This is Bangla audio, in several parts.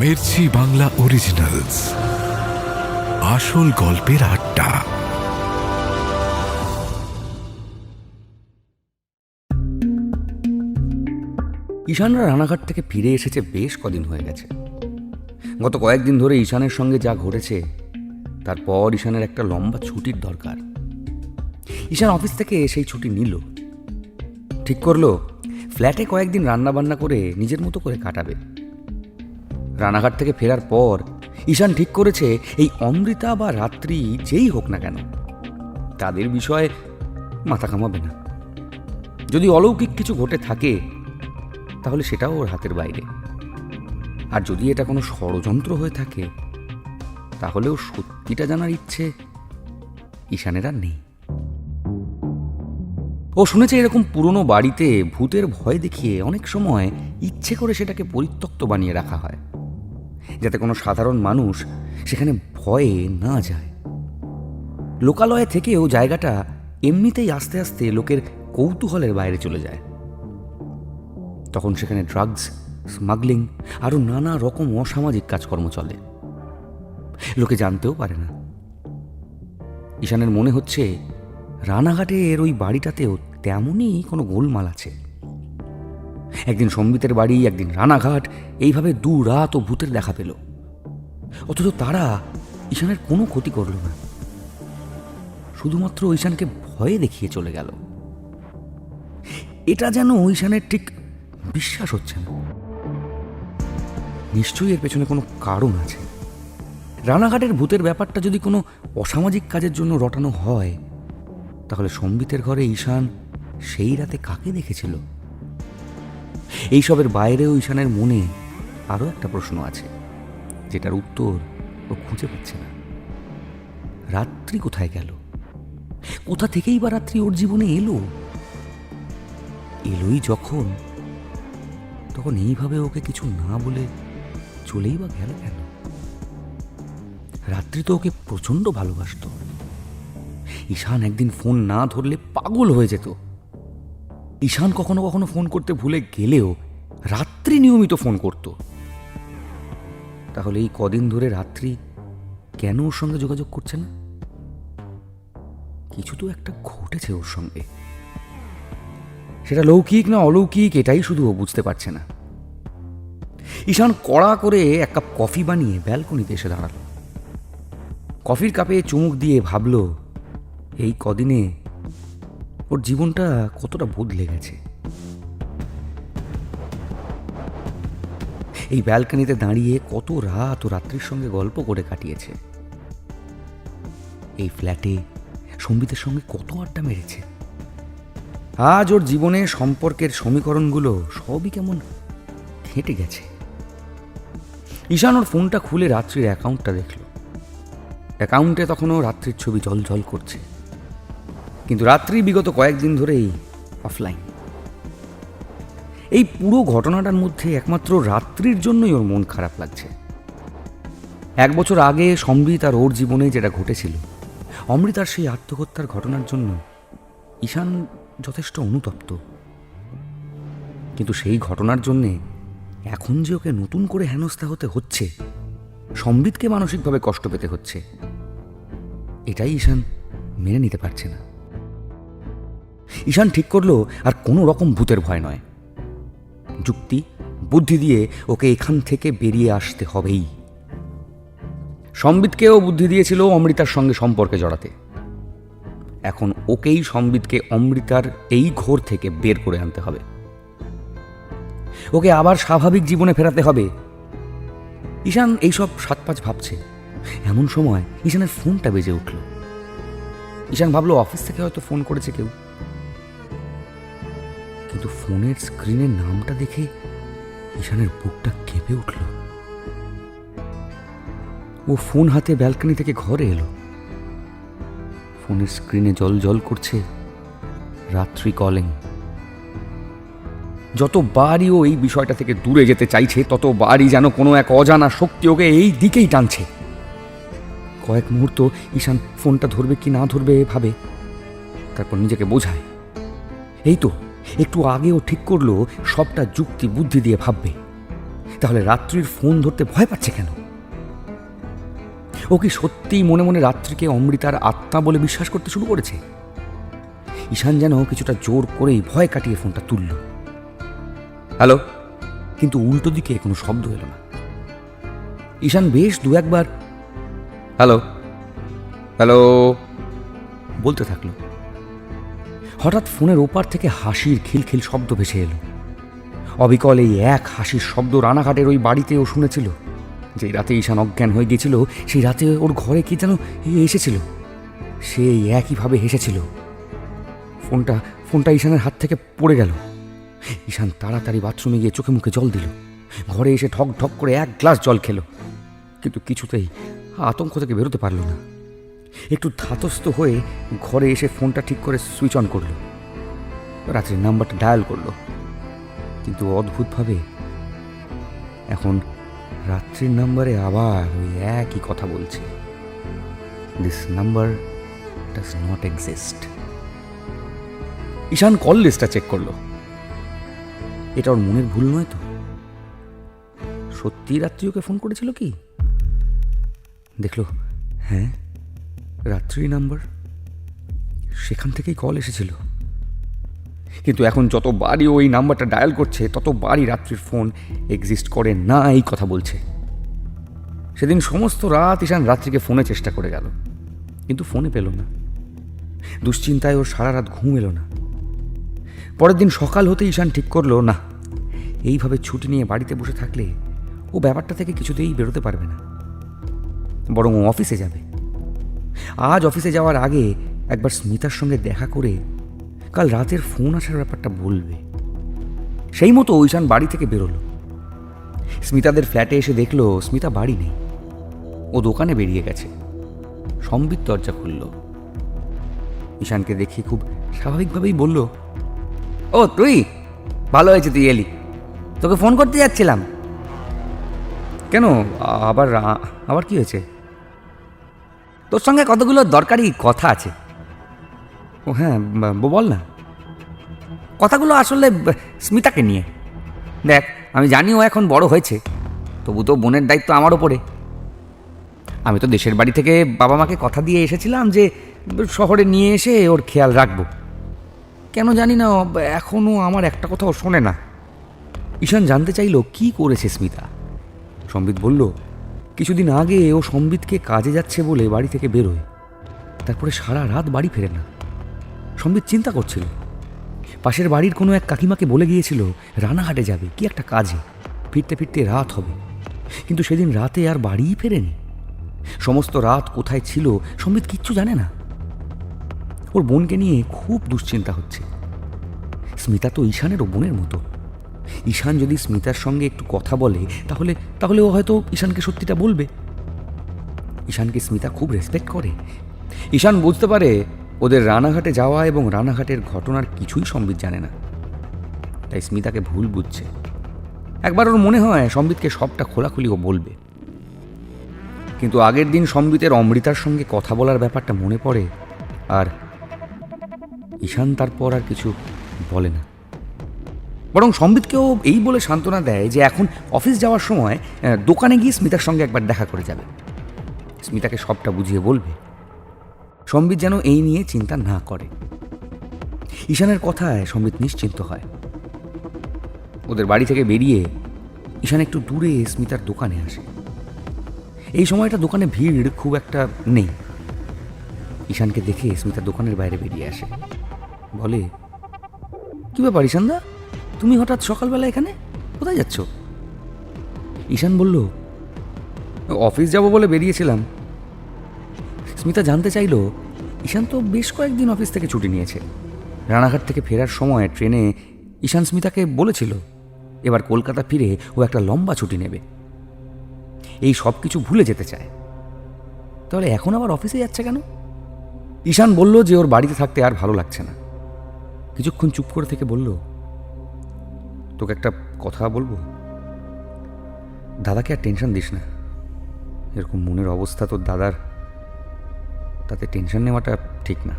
মির্চি বাংলা অরিজিনালস, আসল গল্পের আড্ডা। ঈশানরা রানাঘাট থেকে ফিরে এসেছে বেশ কদিন হয়ে গেছে। গত কয়েকদিন ধরে ঈশানের সঙ্গে যা ঘটেছে তারপর ঈশানের একটা লম্বা ছুটির দরকার। ঈশান অফিস থেকে সেই ছুটি নিল, ঠিক করলো ফ্ল্যাটে কয়েকদিন রান্নাবান্না করে নিজের মতো করে কাটাবে। রানাঘাট থেকে ফেরার পর ঈশান ঠিক করেছে এই অমৃতা বা রাত্রি যেই হোক না কেন তাদের বিষয়ে মাথা কামাবে না। যদি অলৌকিক কিছু ঘটে থাকে তাহলে সেটাও ওর হাতের বাইরে, আর যদি এটা কোনো ষড়যন্ত্র হয়ে থাকে তাহলেও সত্যিটা জানার ইচ্ছে ঈশানের আর নেই। ও শুনেছে এরকম পুরনো বাড়িতে ভূতের ভয় দেখিয়ে অনেক সময় ইচ্ছে করে সেটাকে পরিত্যক্ত বানিয়ে রাখা হয়, যাতে কোনো সাধারণ মানুষ সেখানে ভয়ে না যায়। লোকালয়ে থেকেও জায়গাটা এমনিতেই আস্তে আস্তে লোকের কৌতূহলের বাইরে চলে যায়। তখন সেখানে ড্রাগস, স্মাগলিং আরও নানা রকম অসামাজিক কাজকর্ম চলে, লোকে জানতেও পারে না। ঈশানের মনে হচ্ছে রানাঘাটের ওই বাড়িটাতেও তেমনই কোনো গোলমাল আছে। একদিন সম্বিতের বাড়ি, একদিন রানাঘাট, এইভাবে দু রাত ও ভূতের দেখা পেল, অথচ তারা ঈশানের কোনো ক্ষতি করল না, শুধুমাত্র ঈশানকে ভয়ে দেখিয়ে চলে গেল। এটা যেন ঈশানের ঠিক বিশ্বাস হচ্ছে না। নিশ্চয়ই এর পেছনে কোনো কারণ আছে। রানাঘাটের ভূতের ব্যাপারটা যদি কোনো অসামাজিক কাজের জন্য রটানো হয়, তাহলে সম্বিতের ঘরে ঈশান সেই রাতে কাকে দেখেছিল? এইসবের বাইরেও ঈশানের মনে আরও একটা প্রশ্ন আছে, যেটার উত্তর ও খুঁজে পাচ্ছে না। রাত্রি কোথায় গেল? কোথা থেকেই বা রাত্রি ওর জীবনে এলোই যখন, তখন এইভাবে ওকে কিছু না বলে চলেই বা গেল কেন? রাত্রি তো ওকে প্রচণ্ড ভালোবাসত। ঈশান একদিন ফোন না ধরলে পাগল হয়ে যেত। ঈশান কখনো কখনো ফোন করতে ভুলে গেলেও রাত্রি নিয়মিত ফোন করত। তাহলে এই কদিন ধরে রাত্রি কেন ওর সঙ্গে যোগাযোগ করছে না? কিছু তো একটা ঘটেছে ওর সঙ্গে, সেটা লৌকিক না অলৌকিক এটাই শুধু ও বুঝতে পারছে না। ঈশান কড়া করে এক কাপ কফি বানিয়ে ব্যালকনিতে এসে দাঁড়ালো। কফির কাপে চুমুক দিয়ে ভাবল এই কদিনে ওর জীবনটা কতটা বদলে গেছে। এই ব্যালকনিতে দাঁড়িয়ে কত রাত ও রাত্রির সঙ্গে গল্প করে কাটিয়েছে। এই ফ্ল্যাটে সম্বিতের সঙ্গে কত আড্ডা মেরেছে। আজ ওর জীবনে সম্পর্কের সমীকরণগুলো সবই কেমন ঘেঁটে গেছে। ঈশান ওর ফোনটা খুলে রাত্রির অ্যাকাউন্টটা দেখল। অ্যাকাউন্টে তখনও রাত্রির ছবি ঝলঝল করছে, কিন্তু রাত্রি বিগত কয়েকদিন ধরেই অফলাইন। এই পুরো ঘটনাটার মধ্যে একমাত্র রাত্রির জন্যই ওর মন খারাপ লাগছে। 1 বছর আগে সম্বিত আর ওর জীবনে যেটা ঘটেছিল, অমৃতার সেই আত্মহত্যার ঘটনার জন্য ঈশান যথেষ্ট অনুতপ্ত। কিন্তু সেই ঘটনার জন্যে এখন যে ওকে নতুন করে হেনস্থা হতে হচ্ছে, সম্বিতকে মানসিকভাবে কষ্ট পেতে হচ্ছে, এটাই ঈশান মেনে নিতে পারছে না। ঈশান ঠিক করলো আর কোনো রকম ভূতের ভয় নয়, যুক্তি বুদ্ধি দিয়ে ওকে এখান থেকে বেরিয়ে আসতে হবেই। সম্বিতকেও বুদ্ধি দিয়েছিল অমৃতার সঙ্গে সম্পর্কে জড়াতে। এখন ওকেই সম্বিতকে অমৃতার এই ঘোর থেকে বের করে আনতে হবে। ওকে আবার স্বাভাবিক জীবনে ফেরাতে হবে। ঈশান এইসব 7-5 ভাবছে, এমন সময় ঈশানের ফোনটা বেজে উঠল। ঈশান ভাবলো অফিস থেকে হয়তো ফোন করেছে কেউ, কিন্তু ফোনের স্ক্রিনের নামটা দেখে ঈশানের বুকটা কেঁপে উঠল। ও ফোন হাতে ব্যালকনি থেকে ঘরে এলো। ফোনের স্ক্রিনে জল করছে রাত্রি কলিং। যতবারই ও এই বিষয়টা থেকে দূরে যেতে চাইছে, ততবারই যেন কোনো এক অজানা শক্তি ওকে এই দিকেই টানছে। কয়েক মুহূর্ত ঈশান ফোনটা ধরবে কি না ধরবে ভাবে, তারপর নিজেকে বোঝায় এই তো একটু আগে ও ঠিক করলো সবটা যুক্তি বুদ্ধি দিয়ে ভাববে, তাহলে রাত্রির ফোন ধরতে ভয় পাচ্ছে কেন? ও কি সত্যিই মনে মনে রাত্রিকে অমৃতার আত্মা বলে বিশ্বাস করতে শুরু করেছে? ঈশান যেন কিছুটা জোর করেই ভয় কাটিয়ে ফোনটা তুলল। হ্যালো, কিন্তু উল্টো দিকে কোনো শব্দ এলো না। ঈশান বেশ দু একবার হ্যালো হ্যালো বলতে থাকলো। হঠাৎ ফোনের ওপার থেকে হাসির খিলখিল শব্দ ভেসে এলো। অবিকল এই এক হাসির শব্দ রানাঘাটের ওই বাড়িতেও শুনেছিল। যেই রাতে ঈশান অজ্ঞান হয়ে গিয়েছিল, সেই রাতে ওর ঘরে কি যেন এসেছিল। সেই একইভাবে হেসেছিল। ফোনটা ঈশানের হাত থেকে পড়ে গেল। ঈশান তাড়াতাড়ি বাথরুমে গিয়ে চোখে মুখে জল দিল। ঘরে এসে ঠক ঠক করে এক গ্লাস জল খেল, কিন্তু কিছুতেই আতঙ্ক থেকে বেরোতে পারল না। একটু ধাতস্থ হয়ে ঘরে এসে ফোনটা ঠিক করে সুইচ অন করল। রাত্রির নাম্বারটা ডায়াল করলো, কিন্তু অদ্ভুতভাবে এখন রাত্রির নাম্বারে আবার ওই একই কথা বলছে, this number does not exist. Ishan call লিস্টটা চেক করলো। এটা ওর মনের ভুল নয় তো? সত্যি রাত্রি ওকে ফোন করেছিল কি? দেখলো, হ্যাঁ, রাত্রি নাম্বার, সেখান থেকেই কল এসেছিল। কিন্তু এখন যতবারই ওই নাম্বারটা ডায়াল করছে ততবারই রাত্রির ফোন এক্সিস্ট করে না এই কথা বলছে। সেদিন সমস্ত রাত ঈশান রাত্রিকে ফোনে চেষ্টা করে গেল, কিন্তু ফোনে পেল না। দুশ্চিন্তায় ওর সারা রাত ঘুম এলো না। পরের দিন সকাল হতে ঈশান ঠিক করলো, না, এইভাবে ছুটি নিয়ে বাড়িতে বসে থাকলে ও ব্যাপারটা থেকে কিছুতেই বেরোতে পারবে না, বরং ও অফিসে যাবে। আজ অফিসে যাওয়ার আগে একবার স্মিতার সঙ্গে দেখা করে কাল রাতের ফোন আসার ব্যাপারটা বলবে। সেই মতো ঈশান বাড়ি থেকে বেরোলো। স্মিতাদের ফ্ল্যাটে এসে দেখলো স্মিতা বাড়ি নেই, ও দোকানে বেরিয়ে গেছে। সম্বিত দরজা খুলল। ঈশানকে দেখে খুব স্বাভাবিকভাবেই বলল, ও তুই, ভালো হয়েছে তুই এলি, তোকে ফোন করতে যাচ্ছিলাম। কেন, আবার আবার কি হয়েছে? তোর সঙ্গে কতগুলো দরকারি কথা আছে। ও হ্যাঁ, বল না। কথাগুলো আসলে স্মিতাকে নিয়ে। দেখ, আমি জানি ও এখন বড় হয়েছে, তবু তো বোনের দায়িত্ব আমার ওপরে। আমি তো দেশের বাড়ি থেকে বাবা মাকে কথা দিয়ে এসেছিলাম যে শহরে নিয়ে এসে ওর খেয়াল রাখবো। কেন জানি না এখনও আমার একটা কথাও শোনে না। ঈশান জানতে চাইল কি করেছে স্মিতা। সম্বিত বলল, কিছুদিন আগে ও সম্বিতকে কাজে যাচ্ছে বলে বাড়ি থেকে বেরোয়, তারপরে সারা রাত বাড়ি ফেরে না। সম্বিত চিন্তা করছিল। পাশের বাড়ির কোনো এক কাকিমাকে বলে গিয়েছিল রানাঘাটে যাবে কি একটা কাজে, ফিরতে ফিরতে রাত হবে, কিন্তু সেদিন রাতে আর বাড়িই ফেরেনি। সমস্ত রাত কোথায় ছিল সম্বিত কিচ্ছু জানে না। ওর বোনকে নিয়ে খুব দুশ্চিন্তা হচ্ছে। স্মিতা তো ঈশানেরও বোনের মতো। ঈশান যদি স্মিতার সঙ্গে একটু কথা বলে তাহলে ও হয়তো ঈশানকে সত্যিটা বলবে। ঈশানকে স্মিতা খুব রেসপেক্ট করে। ঈশান বুঝতে পারে ওদের রানাঘাটে যাওয়া এবং রানাঘাটের ঘটনার কিছুই সম্বিত জানে না, তাই স্মিতাকে ভুল বুঝছে। একবার ওর মনে হয় সম্বিতকে সবটা খোলাখুলি ও বলবে, কিন্তু আগের দিন সম্বিতের অমৃতার সঙ্গে কথা বলার ব্যাপারটা মনে পড়ে, আর ঈশান তারপর আর কিছু বলে না। বরং সম্বিতকেও এই বলে সান্ত্বনা দেয় যে এখন অফিস যাওয়ার সময় দোকানে গিয়ে স্মিতার সঙ্গে একবার দেখা করে যাবে, স্মিতাকে সবটা বুঝিয়ে বলবে। সম্বিত যেন এই নিয়ে চিন্তা না করে। ঈশানের কথায় সম্বিত নিশ্চিন্ত হয়। ওদের বাড়ি থেকে বেরিয়ে ঈশান একটু দূরে স্মিতার দোকানে আসে। এই সময়টা দোকানে ভিড় খুব একটা নেই। ঈশানকে দেখে স্মিতা দোকানের বাইরে বেরিয়ে আসে, বলে, কি ব্যাপার ঈশানদা, তুমি হঠাৎ সকালবেলা এখানে, কোথায় যাচ্ছ? ঈশান বলল, অফিস যাব বলে বেরিয়েছিলাম। স্মিতা জানতে চাইল, ঈশান তো বেশ কয়েকদিন অফিস থেকে ছুটি নিয়েছে। রানাঘাট থেকে ফেরার সময় ট্রেনে ঈশান স্মিতাকে বলেছিল এবার কলকাতা ফিরে ও একটা লম্বা ছুটি নেবে। এই সব কিছু ভুলে যেতে চায়। তাহলে এখন আবার অফিসে যাচ্ছে কেন? ঈশান বলল যে ওর বাড়িতে থাকতে আর ভালো লাগছে না। কিছুক্ষণ চুপ করে থেকে বলল, তোকে একটা কথা বলবো। দাদাকে আর টেনশন দিস না, এরকম মনের অবস্থা তোর দাদার, তাতে টেনশন নেওয়াটা ঠিক না।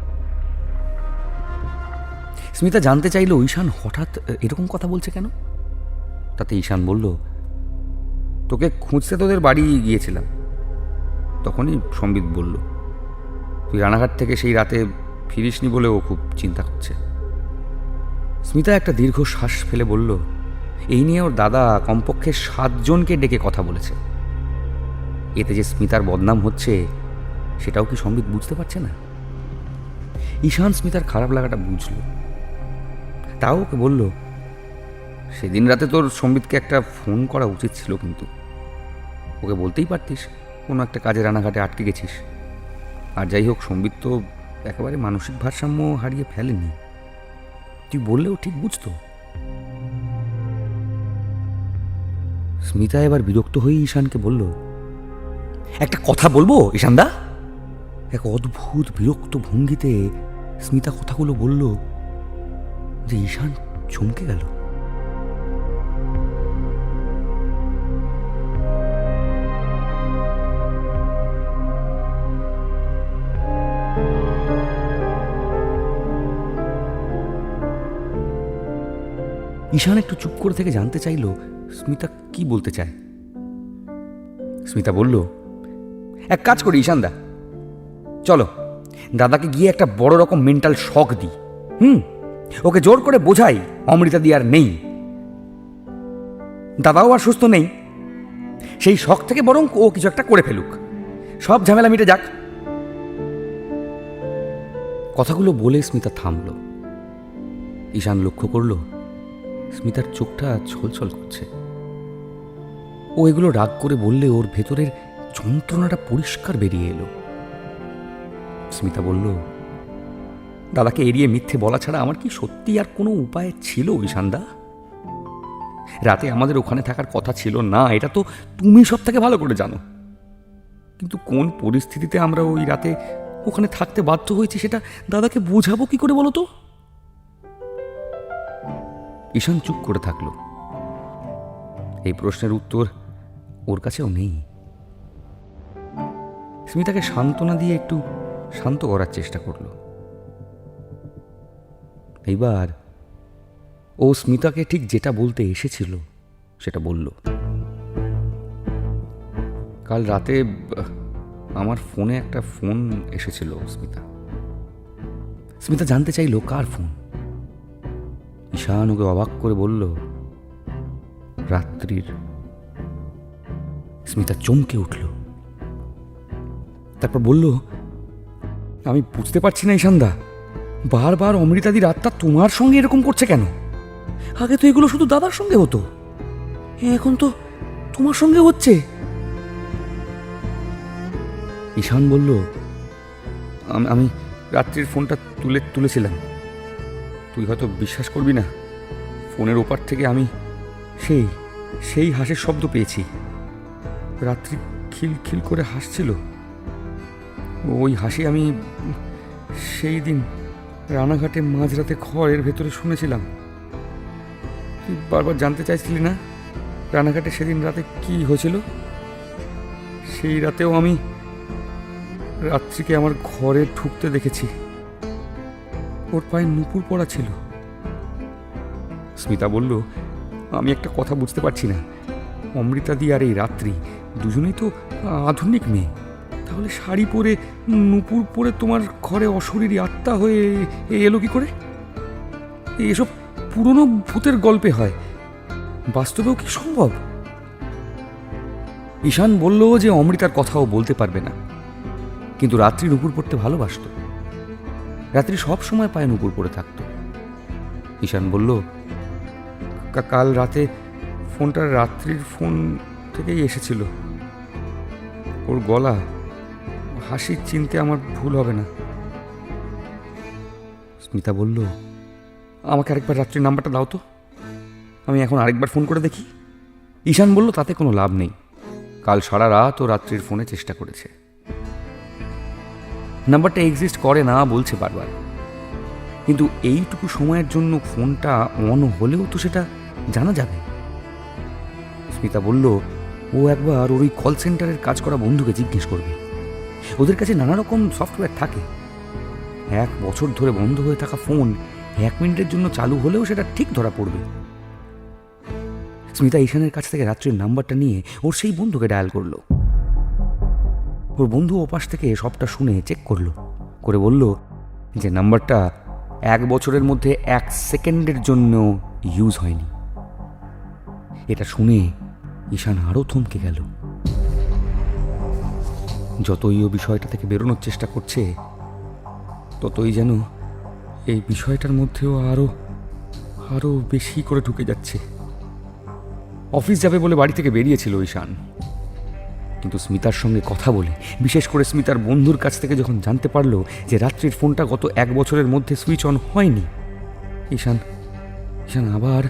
স্মিতা জানতে চাইল ঈশান হঠাৎ এরকম কথা বলছে কেন। তাতে ঈশান বলল, তোকে খুঁজতে তোদের বাড়ি গিয়েছিলাম। তখনই সম্বিত বলল, তুই রানাঘাট থেকে সেই রাতে ফিরিসনি বলে ও খুব চিন্তা করছে। স্মিতা একটা দীর্ঘ শ্বাস ফেলে বলল, এই নিয়ে ওর দাদা কমপক্ষে 7 জনকে ডেকে কথা বলেছে। এতে যে স্মিতার বদনাম হচ্ছে সেটাও কি সম্বিত বুঝতে পারছে না? ঈশান স্মিতার খারাপ লাগাটা বুঝল। তাও ওকে বলল, সেদিন রাতে তোর সম্বিতকে একটা ফোন করা উচিত ছিল, কিন্তু ওকে বলতেই পারতিস কোনো একটা কাজে রানাঘাটে আটকে গেছিস। আর যাই হোক, সম্বিত তো একেবারে মানসিক ভারসাম্য হারিয়ে ফেলেনি, তুই বললেও ঠিক বুঝতো। স্মিতা এবার বিরক্ত হয়ে ঈশানকে বলল, একটা কথা বলবো ঈশানদা? এক অদ্ভুত বিরক্ত ভঙ্গিতে স্মিতা কথাগুলো বলল যে ঈশান চমকে গেল। ঈশান একটু চুপ করে থেকে জানতে চাইল স্মিতা কি বলতে চায়। স্মিতা বলল, এক কাজ করি ঈশানদা, চলো দাদাকে গিয়ে একটা বড় রকম মেন্টাল শক দিই। ওকে জোর করে বোঝাই অমৃতা দি আর নেই, দাদাও আর সুস্থ নেই। সেই শখ থেকে বরং ও কিছু একটা করে ফেলুক, সব ঝামেলা মিটে যাক। কথাগুলো বলে স্মিতা থামল। ঈশান লক্ষ্য করল স্মিতার চোখটা ছলছল করছে। ও এগুলো রাগ করে বললে ওর ভেতরের যন্ত্রণাটা পরিষ্কার বেরিয়ে এলো। স্মিতা বলল, দাদাকে এড়িয়ে মিথ্যে বলা ছাড়া আমার কি সত্যি আর কোনো উপায় ছিল ঈশানদা? রাতে আমাদের ওখানে থাকার কথা ছিল না, এটা তো তুমি সব থেকে ভালো করে জানো। কিন্তু কোন পরিস্থিতিতে আমরা ওই রাতে ওখানে থাকতে বাধ্য হয়েছি সেটা দাদাকে বোঝাবো কি করে বলো তো? ঈশান চুপ করে থাকলো। এই প্রশ্নের উত্তর ওর কাছেও নেই। স্মিতাকে সান্ত্বনা দিয়ে একটু শান্ত করার চেষ্টা করল। এইবার ও স্মিতাকে ঠিক যেটা বলতে এসেছিল সেটা বলল, কাল রাতে আমার ফোনে একটা ফোন এসেছিল স্মিতা। স্মিতা জানতে চাইল কার ফোন। ঈশান ওকে অবাক করে বলল, রাত্রির। স্মিতা চমকে উঠল, তারপর বলল, আমি বুঝতে পারছি না ঈশানদা, বারবার অমৃতাদির আত্মা তোমার সঙ্গে এরকম করছে কেন? আগে তো এগুলো শুধু দাদার সঙ্গে হতো, এখন তো তোমার সঙ্গে হচ্ছে। ঈশান বলল, আমি রাত্রির ফোনটা তুলেছিলাম। তুই হয়তো বিশ্বাস করবি না, ফোনের ওপার থেকে আমি সেই হাসির শব্দ পেয়েছি। রাত্রি খিলখিল করে হাসছিল। ওই হাসি আমি সেই দিন রানাঘাটে মাঝরাতে ঘরের ভেতরে শুনেছিলাম। তুই বারবার জানতে চাইছিলি না রানাঘাটে সেদিন রাতে কি হয়েছিল? সেই রাতেও আমি রাত্রিকে আমার ঘরে ঢুকতে দেখেছি, ওর পায়ে নুপুর পড়া ছিল। স্মিতা বলল, আমি একটা কথা বুঝতে পারছি না, অমৃতাদি আর এই রাত্রি দুজনেই তো আধুনিক মেয়ে, তাহলে শাড়ি পরে নুপুর পরে তোমার ঘরে অশরীরী আত্মা হয়ে এলো কি করে? এসব পুরনো ভূতের গল্পে হয়, বাস্তবেও কি সম্ভব? ঈশান বলল যে অমৃতার কথাও বলতে পারবে না, কিন্তু রাত্রি নুপুর পড়তে ভালোবাসত। রাত্রি সব সময় পায়ে নুপুর পরে থাকত। ঈশান বলল, কাল রাতে ফোনটা রাত্রির ফোন থেকেই এসেছিল। ওর গলা হাসি চিনতে আমার ভুল হবে না। স্মিতা বলল, আমাকে আরেকবার রাত্রির নাম্বারটা দাও তো, আমি এখন আরেকবার ফোন করে দেখি। ঈশান বলল, তাতে কোনো লাভ নেই, কাল সারা রাত ও রাত্রির ফোনে চেষ্টা করেছে, নাম্বারটা এক্সিস্ট করে না বলছে বারবার, কিন্তু এইটুকু সময়ের জন্য ফোনটা অন হলেও তো সেটা জানা যাবে। স্মিতা বলল, ও একবার ওর ওই কল সেন্টারের কাজ করা বন্ধুকে জিজ্ঞেস করবে, ওদের কাছে নানা রকম সফটওয়্যার থাকে। 1 বছর ধরে বন্ধ হয়ে থাকা ফোন 1 মিনিটের জন্য চালু হলেও সেটা ঠিক ধরা পড়বে। স্মিতা ঈশানের কাছ থেকে রাত্রির নাম্বারটা নিয়ে ওর সেই বন্ধুকে ডায়াল করলো। ওর বন্ধু ওপাশ থেকে সবটা শুনে চেক করলো, করে বলল যে নাম্বারটা 1 বছরের মধ্যে 1 সেকেন্ডের জন্য ইউজ হয়নি। এটা শুনে ঈশান আরও থমকে গেল। যতই ও বিষয়টা থেকে বেরোনোর চেষ্টা করছে, ততই যেন এই বিষয়টার মধ্যেও আরও বেশি করে ঢুকে যাচ্ছে। অফিস যাবে বলে বাড়ি থেকে বেরিয়েছিল ঈশান, কিন্তু স্মিতার সঙ্গে কথা বলে, বিশেষ করে স্মিতার বন্ধুর কাছ থেকে যখন জানতে পারলো যে রাত্রির ফোনটা গত 1 বছরের মধ্যে সুইচ অন হয়নি, ঈশান আবার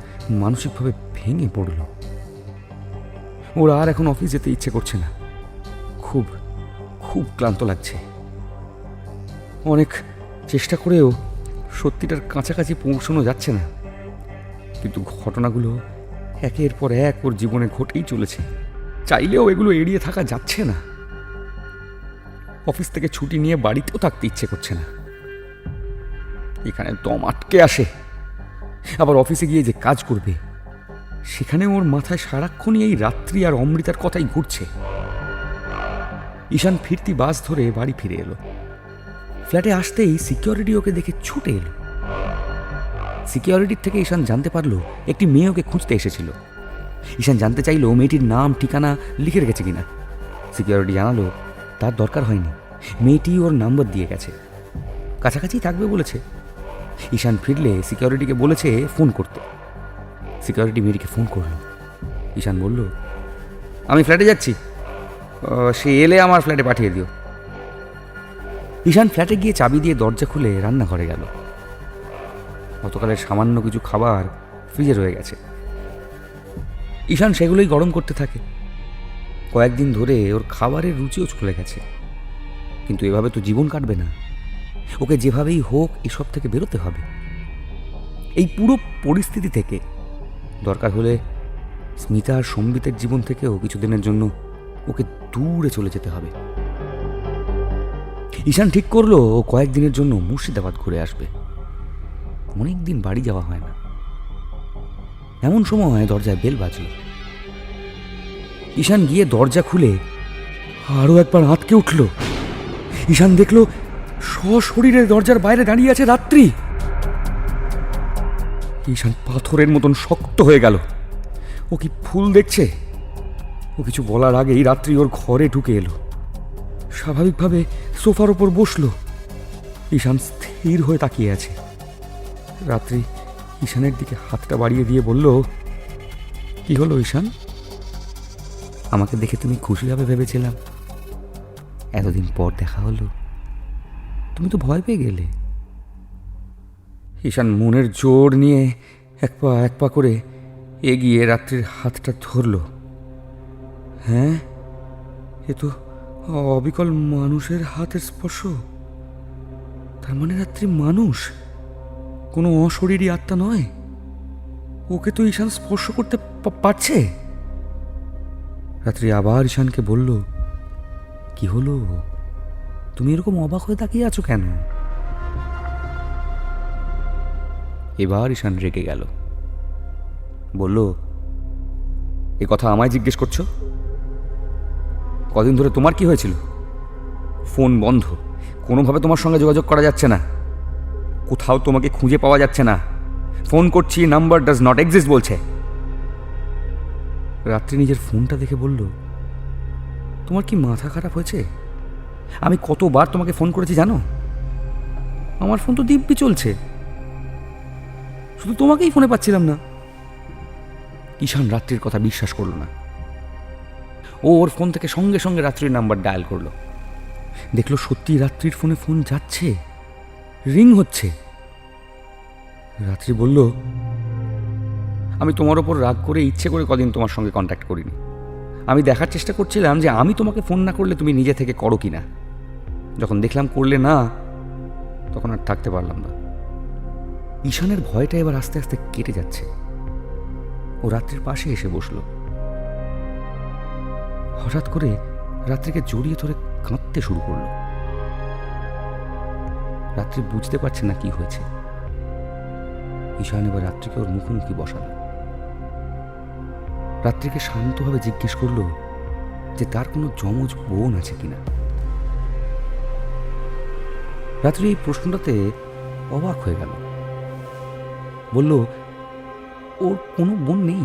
মানসিকভাবে ভেঙে পড়ল। ওর আর এখন অফিস যেতে ইচ্ছে করছে না, খুব খুব ক্লান্ত লাগছে। অনেক চেষ্টা করেও সত্যিটার কাছাকাছি পৌঁছানো যাচ্ছে না, কিন্তু ঘটনাগুলো একের পর এক ওর জীবনে ঘটেই চলেছে। চাইলেও এগুলো এড়িয়ে থাকা যাচ্ছে না। অফিস থেকে ছুটি নিয়ে বাড়িতেও থাকতে ইচ্ছে করছে না। এখানে দম আটকে আসে। আবার অফিসে গিয়ে যে কাজ করবে, সেখানে ওর মাথায় সারাক্ষণই এই রাত্রি আর অমৃতার কথাই ঘুরছে। ঈশান ফিরতি বাস ধরে বাড়ি ফিরে এলো। ফ্ল্যাটে আসতেই সিকিউরিটি ওকে দেখে ছুটে এলো। সিকিউরিটির থেকে ঈশান জানতে পারলো একটি মেয়ে ওকে খুঁজতে এসেছিল। ঈশান জানতে চাইলো মেয়েটির নাম ঠিকানা লিখে রেখেছে কিনা। সিকিউরিটি জানালো তার দরকার হয়নি, মেয়েটি ওর নাম্বার দিয়ে গেছে, কাছাকাছি থাকবে বলেছে। ঈশান ফিরলে সিকিউরিটিকে বলেছে ফোন করতে। সিকিউরিটি মেয়েটিকে ফোন করলো। ঈশান বলল, আমি ফ্ল্যাটে যাচ্ছি, সে এলে আমার ফ্ল্যাটে পাঠিয়ে দিও। ঈশান ফ্ল্যাটে গিয়ে চাবি দিয়ে দরজা খুলে রান্নাঘরে গেল। গতকালের সামান্য কিছু খাবার ফ্রিজে রয়ে গেছে। ঈশান সেগুলোই গরম করতে থাকে। কয়েকদিন ধরে ওর খাবারের রুচিও চলে গেছে, কিন্তু এভাবে তো জীবন কাটবে না। ওকে যেভাবেই হোক এসব থেকে বেরোতে হবে। এই পুরো পরিস্থিতি থেকে দরকার হলে স্মিতা আর সম্বিতের জীবন থেকেও কিছুদিনের জন্য ওকে দূরে চলে যেতে হবে। ঈশান ঠিক করলো ও কয়েকদিনের জন্য মুর্শিদাবাদ ঘুরে আসবে। অনেকদিন বাড়ি যাওয়া হয় না। এমন সময় দরজায় বেল বাজল। ঈশান গিয়ে দরজা খুলে আরো একবার আঁতকে উঠল। ঈশান দেখল সশরীরে দরজার বাইরে দাঁড়িয়ে আছে রাত্রি। ঈশান পাথরের মতন শক্ত হয়ে গেল। ও কি ফুল দেখছে? ও কিছু বলার আগেই রাত্রি ওর ঘরে ঢুকে এলো। স্বাভাবিকভাবে সোফার ওপর বসলো। ঈশান স্থির হয়ে তাকিয়ে আছে। রাত্রি ঈশানের দিকে হাতটা বাড়িয়ে দিয়ে বলল, কি হলো ঈশান? আমাকে দেখে তুমি খুশি হবে ভেবেছিলাম, এতদিন পর দেখা হলো, তুমি তো ভয় পেয়ে গেলে। ঈশান মনের জোর নিয়ে এক পা করে এগিয়ে রাত্রির হাতটা ধরল। হ্যাঁ, এ তো অবিকল মানুষের হাতের স্পর্শ। তার মানে রাত্রি মানুষ, কোনো অশরীরী আত্মা নয়। ওকে তো ঈশান স্পর্শ করতে পারছে। রাত্রি আবার ঈশানকে বলল, কি হলো? তুমি এরকম অবাক হয়ে তাকিয়ে আছো কেন? এবার ঈশান রেগে গেল। বলল, এ কথা আমায় জিজ্ঞেস করছো? কদিন ধরে তোমার কি হয়েছিল? ফোন বন্ধ, কোনোভাবে তোমার সঙ্গে যোগাযোগ করা যাচ্ছে না, কোথাও তোমাকে খুঁজে পাওয়া যাচ্ছে না। ফোন করছি, নাম্বার ডাজ নট এক্সিস্ট বলছে। রাত্রি নিজের ফোনটা দেখে বলল, তোমার কি মাথা খারাপ হয়েছে? আমি কতবার তোমাকে ফোন করেছি জানো? আমার ফোন তো দিব্যি চলছে, শুধু তোমাকেই ফোনে পাচ্ছিলাম না। ঈশান রাত্রির কথা বিশ্বাস করলো না। ও ওর ফোন থেকে সঙ্গে সঙ্গে রাত্রির নাম্বার ডায়াল করলো। দেখলো সত্যি রাত্রির ফোনে ফোন যাচ্ছে, রিং হচ্ছে। রাত্রি বলল, আমি তোমার ওপর রাগ করে ইচ্ছে করে কদিন তোমার সঙ্গে কন্ট্যাক্ট করিনি। আমি দেখার চেষ্টা করছিলাম যে আমি তোমাকে ফোন না করলে তুমি নিজে থেকে করো কি না। যখন দেখলাম করলে না, তখন আর থাকতে পারলাম না। ঈশানের ভয়টা এবার আস্তে আস্তে কেটে যাচ্ছে। ও রাত্রির পাশে এসে বসলো। হঠাৎ করে রাত্রিকে জড়িয়ে ধরে কাঁদতে শুরু করলো। রাত্রি বুঝতে পারছে না কি হয়েছে। ঈশান এবার রাত্রিকে ওর মুখোমুখি বসালো। রাত্রিকে শান্তভাবে জিজ্ঞেস করলো যে তার কোনো যমজ বোন আছে কিনা। রাত্রি এই প্রশ্নটাতে অবাক হয়ে গেল। বলল, ওর কোনো বোন নেই,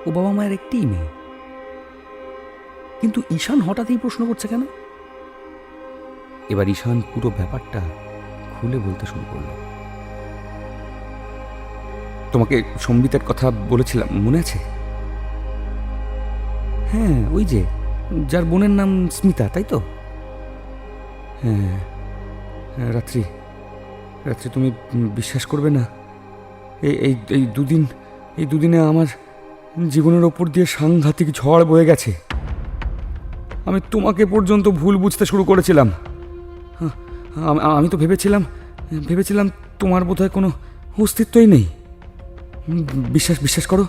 ও বাবা মায়ের একটিই মেয়ে। কিন্তু ঈশান হঠাৎ এই প্রশ্ন করছে কেন? এবার ঈশান পুরো ব্যাপারটা খুলে বলতে শুরু করলো। তোমাকে সম্বিতের কথা বলেছিলাম, মনে আছে? হ্যাঁ, ওই যে যার বোনের নাম স্মিতা, তাই তো? হ্যাঁ। রাত্রি, তুমি বিশ্বাস করবে না, এই দুদিনে আমার জীবনের ওপর দিয়ে সাংঘাতিক ঝড় বয়ে গেছে। আমি তোমাকে পর্যন্ত ভুল বুঝতে শুরু করেছিলাম। আমি তো ভেবেছিলাম তোমার বোধহয় কোনো অস্তিত্বই নেই। বিশ্বাস করো,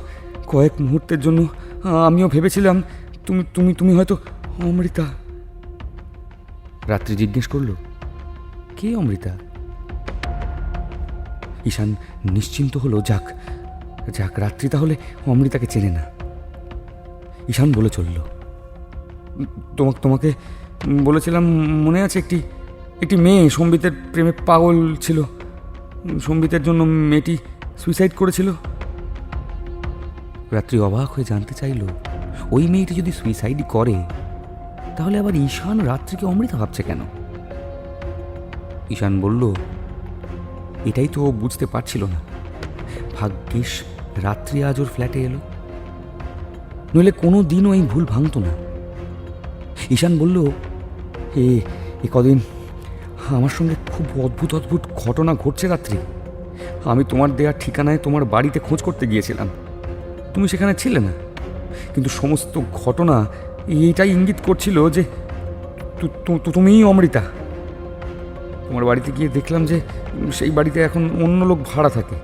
কয়েক মুহূর্তের জন্য আমিও ভেবেছিলাম তুমি হয়তো অমৃতা। রাত্রি জিজ্ঞেস করলো, কে অমৃতা? ঈশান নিশ্চিন্ত হলো, যাক রাত্রি তাহলে অমৃতাকে চেনে না। ঈশান বলে চলল, তোমাকে বলেছিলাম, মনে আছে? একটি মেয়ে সম্বিতের প্রেমে পাগল ছিল, সম্বিতের জন্য মেয়েটি সুইসাইড করেছিল। রাত্রি অবাক হয়ে জানতে চাইল, ওই মেয়েটি যদি সুইসাইড করে তাহলে আবার ঈশান রাত্রিকে অমৃতা ভাবছে কেন? ঈশান বলল, এটাই তো ও বুঝতে পারছিল না। ভাগ্যিস রাত্রি আজ ওর ফ্ল্যাটে এলো, নইলে কোনো দিনও এই ভুল ভাঙত না। ঈশান বলল, এ কদিন আমার সঙ্গে খুব অদ্ভুত ঘটনা ঘটছে রাত্রি। আমি তোমার দেওয়া ঠিকানায় তোমার বাড়িতে খোঁজ করতে গিয়েছিলাম, তুমি সেখানে ছিলে না, কিন্তু সমস্ত ঘটনা এইটাই ইঙ্গিত করছিল যে তুমিই অমৃতা। তোমার বাড়িতে গিয়ে দেখলাম যে সেই বাড়িতে এখন অন্য লোক ভাড়া থাকে।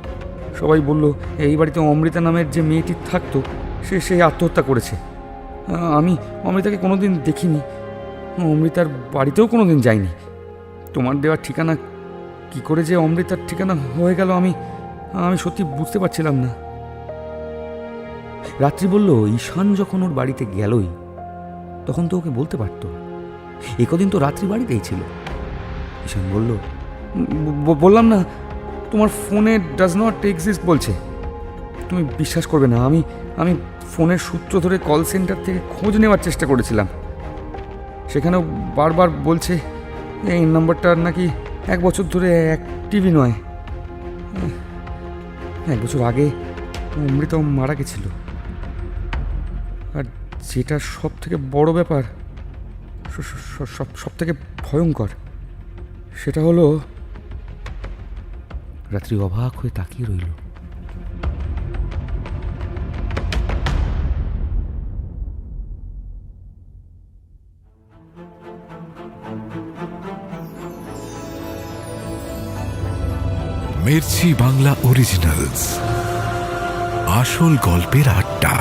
সবাই বলল এই বাড়িতে অমৃতা নামের যে মেয়েটি থাকতো সে আত্মহত্যা করেছে। আমি অমৃতাকে কোনোদিন দেখিনি, অমৃতার বাড়িতেও কোনোদিন যাইনি। তোমার দেওয়ার ঠিকানা কি করে যে অমৃতার ঠিকানা হয়ে গেল আমি সত্যি বুঝতে পারছিলাম না। রাত্রি বলল, ঈশান যখন ওর বাড়িতে গেলই তখন তো ওকে বলতে পারত, একদিন তো রাত্রি বাড়িতেই ছিল। ঈশান বলল, বললাম না, তোমার ফোনে ডাজ নট এক্সিস্ট বলছে। তুমি বিশ্বাস করবে না, আমি ফোনের সূত্র ধরে কল সেন্টার থেকে খোঁজ নেওয়ার চেষ্টা করেছিলাম। সেখানেও বারবার বলছে এই নাম্বারটা নাকি 1 বছর ধরে অ্যাক্টিভই নয়। 1 বছর আগে অমৃতা মারা গেছিল। আর যেটা সব থেকে বড় ব্যাপার, সব থেকে ভয়ঙ্কর, সেটা হলো, রাত্রি অবাক হয়ে তাকিয়ে রইল। মির্চি বাংলা অরিজিনালস, আসল গল্পের আড্ডা।